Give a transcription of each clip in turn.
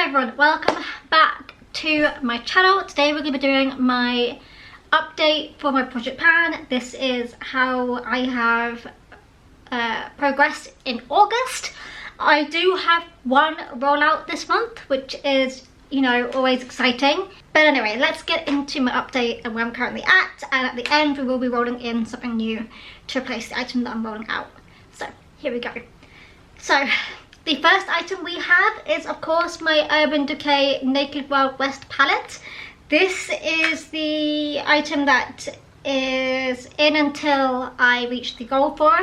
Hello everyone, welcome back to my channel. Today we're going to be doing my update for my project pan. This is how I have progressed in August. I do have one rollout this month, which is, you know, always exciting. But anyway, let's get into my update and where I'm currently at. And at the end, we will be rolling in something new to replace the item that I'm rolling out. So here we go. So the first item we have is, of course, my Urban Decay Naked Wild West palette. This is the item that is in until I reach the goal for.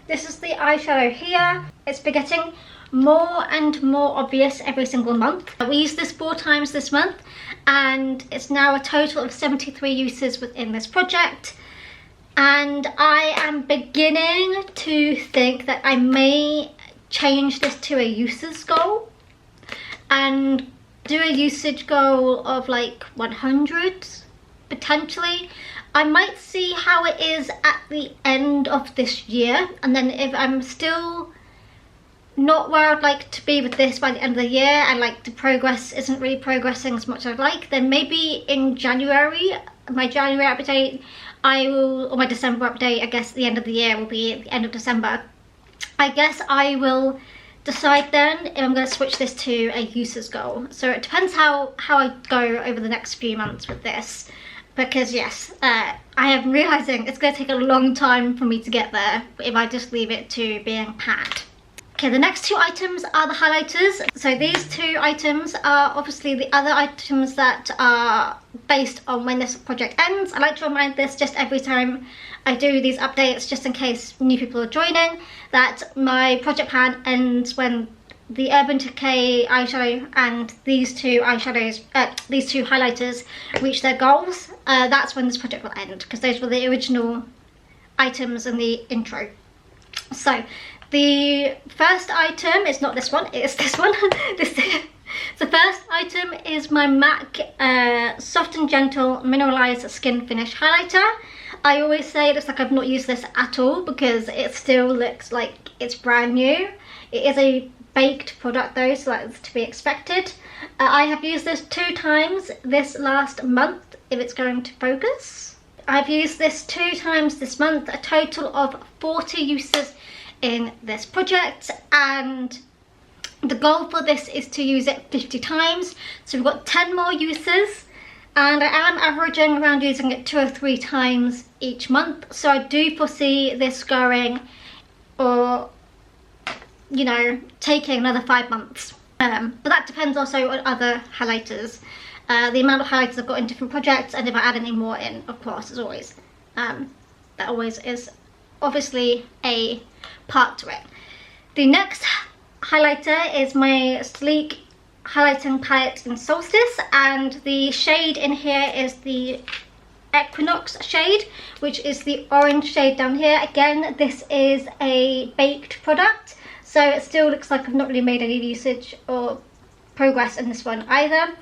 This is the eyeshadow here. It's been getting more and more obvious every single month. We used this 4 times this month, and it's now a total of 73 uses within this project. And I am beginning to think that I may change this to a uses goal and do a usage goal of like 100 potentially. I might see how it is at the end of this year, and then if I'm still not where I'd like to be with this by the end of the year, and like the progress isn't really progressing as much as I'd like, then maybe in January, my January update, or my December update, I guess the end of the year will be at the end of December. I guess I will decide then if I'm going to switch this to a user's goal. So it depends how I go over the next few months with this. Because yes, I am realising it's going to take a long time for me to get there if I just leave it to being panned. Okay, the next 2 items are the highlighters. So these 2 items are obviously the other items that are based on when this project ends. I like to remind this just every time I do these updates, just in case new people are joining, that my project pan ends when the Urban Decay eyeshadow and these 2 eyeshadows, these 2 highlighters reach their goals. That's when this project will end, because those were the original items in the intro. So the first item is not this one, it's this one. The first item is my MAC Soft and Gentle Mineralized Skin Finish Highlighter. I always say it looks like I've not used this at all because it still looks like it's brand new. It is a baked product though, so that's to be expected. I have used this 2 times this last month, if it's going to focus. I've used this 2 times this month, a total of 40 uses in this project, and the goal for this is to use it 50 times. So we've got 10 more uses, and I am averaging around using it 2 or 3 times each month. So I do foresee this going, or you know, taking another 5 months. But that depends also on other highlighters. The amount of highlighters I've got in different projects, and if I add any more in, of course, as always. That always is obviously a part to it. The next highlighter is my Sleek Highlighting Palette in Solstice, and the shade in here is the Equinox shade, which is the orange shade down here. Again, this is a baked product, so it still looks like I've not really made any usage or progress in this one either.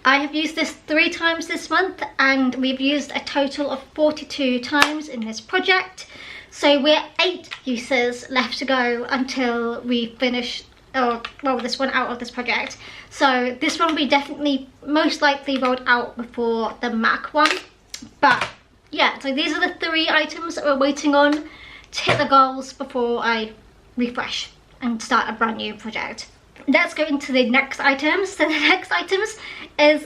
I have used this 3 times this month, and we've used a total of 42 times in this project. So we're 8 uses left to go until we finish, or roll this one out of this project. So this one will be definitely most likely rolled out before the MAC one. But yeah, so these are the 3 items that we're waiting on to hit the goals before I refresh and start a brand new project. Let's go into the next items. So the next items is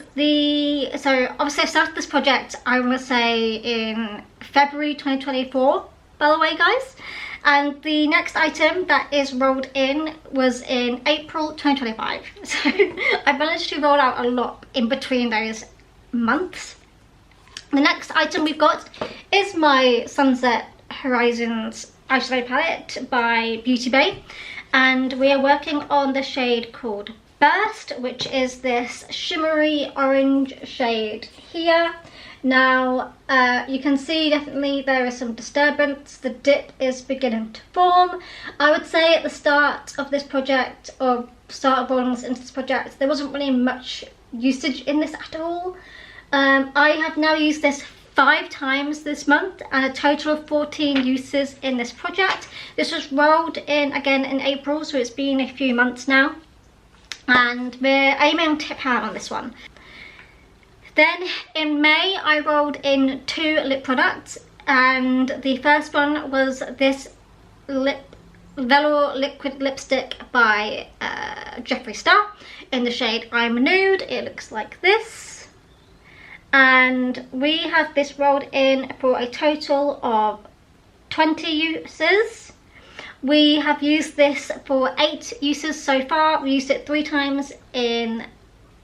so obviously I started this project, I want to say in February 2024, by the way guys. And the next item that is rolled in was in April 2025. So I managed to roll out a lot in between those months. The next item we've got is my Sunset Horizons eyeshadow palette by Beauty Bay, and we are working on the shade called Burst, which is this shimmery orange shade here. Now you can see definitely there is some disturbance. The dip is beginning to form. I would say at the start of this project, or start of rolling this into this project, there wasn't really much usage in this at all. I have now used this 5 times this month, and a total of 14 uses in this project. This was rolled in again in April, so it's been a few months now. and we're aiming to hit pan on this one. Then in May I rolled in 2 lip products, and the first one was this Velour liquid lipstick by Jeffree Star in the shade I'm Nude. It looks like this, and we have this rolled in for a total of 20 uses. We have used this for 8 uses so far. We used it 3 times in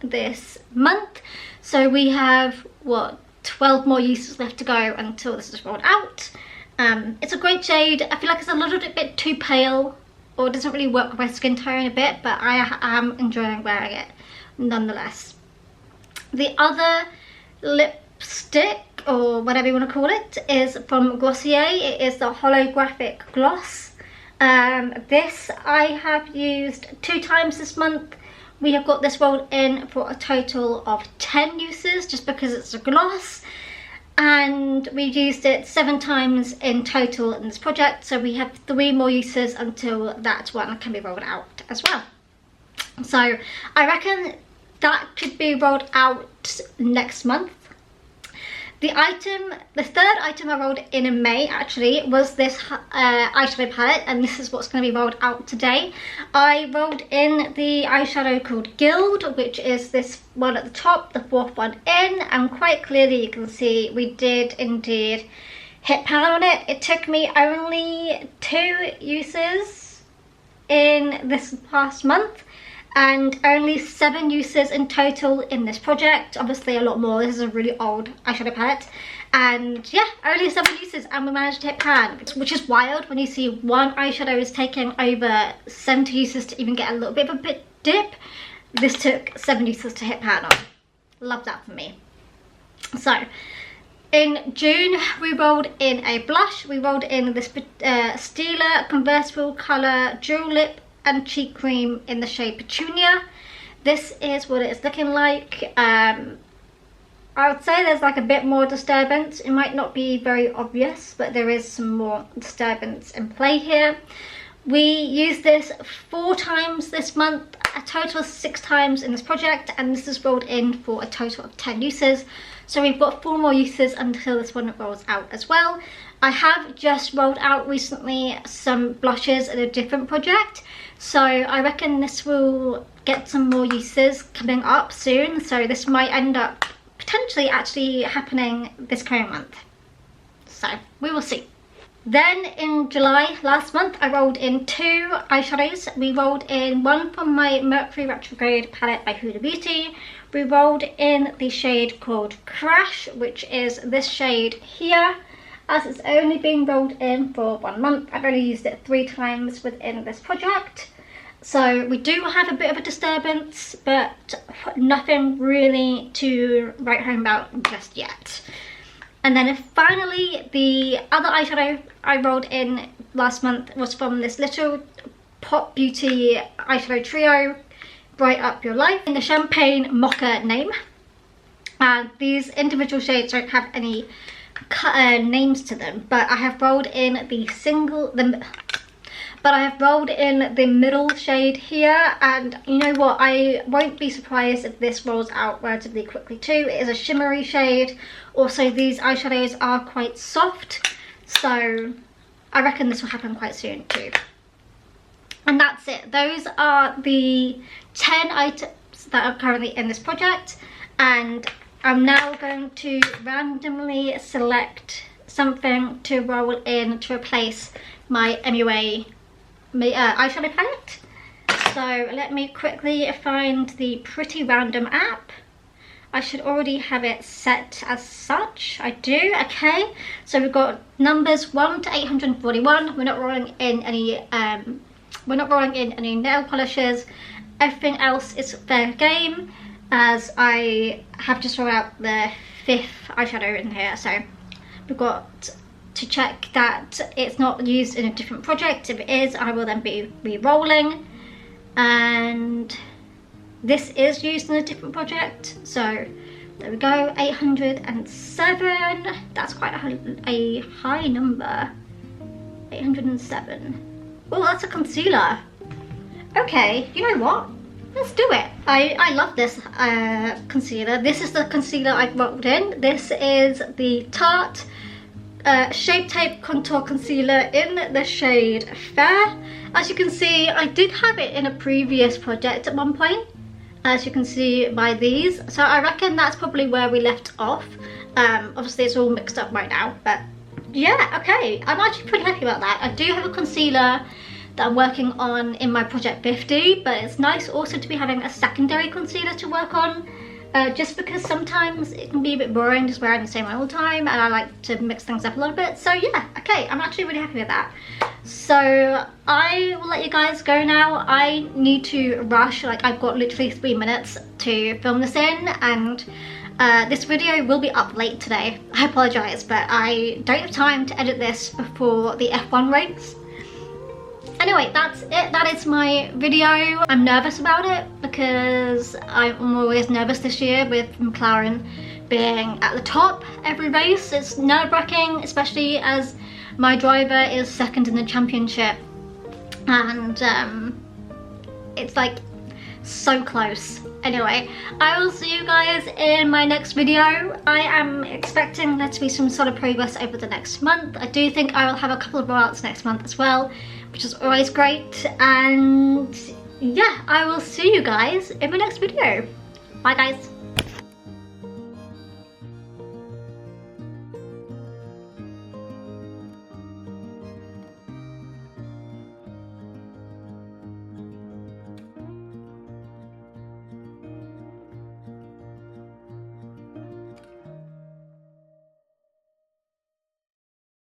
this month, so we have what, 12 more uses left to go until this is rolled out. It's a great shade. I feel like it's a little bit too pale, or it doesn't really work with my skin tone a bit, but I am enjoying wearing it nonetheless. The other lipstick, or whatever you want to call it, is from Glossier. It is the holographic gloss. This I have used 2 times this month. We have got this rolled in for a total of 10 uses just because it's a gloss, and we've used it 7 times in total in this project, so we have 3 more uses until that one can be rolled out as well. So I reckon that could be rolled out next month. The third item I rolled in May actually was this eyeshadow palette, and this is what's going to be rolled out today. I rolled in the eyeshadow called Guild, which is this one at the top, the 4th one in, and quite clearly you can see we did indeed hit pan on it. It took me only 2 uses in this past month, and only 7 uses in total in this project. Obviously a lot more, this is a really old eyeshadow palette, and yeah, only 7 uses and we managed to hit pan, which is wild when you see one eyeshadow is taking over 70 uses to even get a little bit of a dip. This took 7 uses to hit pan on. Love that for me. So in June we rolled in a blush. We rolled in this Stila Convertible Colour Dual Lip and Cheek Cream in the shade Petunia. This is what it's looking like. I would say there's like a bit more disturbance. It might not be very obvious, but there is some more disturbance in play here. We used this 4 times this month, a total of 6 times in this project, and this is rolled in for a total of 10 uses. So we've got 4 more uses until this one rolls out as well. I have just rolled out recently some blushes in a different project, so I reckon this will get some more uses coming up soon. So this might end up potentially actually happening this current month. So we will see. Then in July last month I rolled in 2 eyeshadows. We rolled in one from my Mercury Retrograde palette by Huda Beauty. We rolled in the shade called Crash, which is this shade here. As it's only been rolled in for 1 month, I've only used it 3 times within this project. So we do have a bit of a disturbance, but nothing really to write home about just yet. And then finally, the other eyeshadow I rolled in last month was from this little Pop Beauty eyeshadow trio, Bright Up Your Life, in the Champagne Mocha name. And these individual shades don't have any names to them, but I have rolled in the middle shade here, and you know what, I won't be surprised if this rolls out relatively quickly too. It is a shimmery shade. Also, these eyeshadows are quite soft, so I reckon this will happen quite soon too. And that's it. Those are the 10 items that are currently in this project, and I'm now going to randomly select something to roll in to replace my MUA eyeshadow palette. So let me quickly find the Pretty Random app. I should already have it set as such. I do. Okay, so we've got numbers 1 to 841. We're not rolling in any nail polishes. Everything else is fair game, as I have just rolled out the 5th eyeshadow in here, so we've got to check that it's not used in a different project. If it is, I will then be re-rolling, and this is used in a different project, so there we go. 807, that's quite a high number. 807. Oh, that's a concealer. Okay, you know what? let's do it. I love this concealer. This is the concealer I've rolled in. This is the Tarte Shape Tape Contour Concealer in the shade Fair. As you can see, I did have it in a previous project at one point, as you can see by these. So I reckon that's probably where we left off. Obviously it's all mixed up right now, but yeah, okay. I'm actually pretty happy about that. I do have a concealer that I'm working on in my Project 50, but it's nice also to be having a secondary concealer to work on, just because sometimes it can be a bit boring just wearing the same one all the time, and I like to mix things up a little bit. So yeah, okay, I'm actually really happy with that. So I will let you guys go now. I need to rush, like I've got literally 3 minutes to film this in, and this video will be up late today. I apologise, but I don't have time to edit this before the F1 race. Anyway, that's it. That is my video. I'm nervous about it because I'm always nervous this year with McLaren being at the top every race. It's nerve-wracking, especially as my driver is second in the championship, and it's like so close. Anyway, I will see you guys in my next video. I am expecting there to be some sort of progress over the next month. I do think I will have a couple of rollouts next month as well, which is always great. And yeah, I will see you guys in my next video. Bye guys.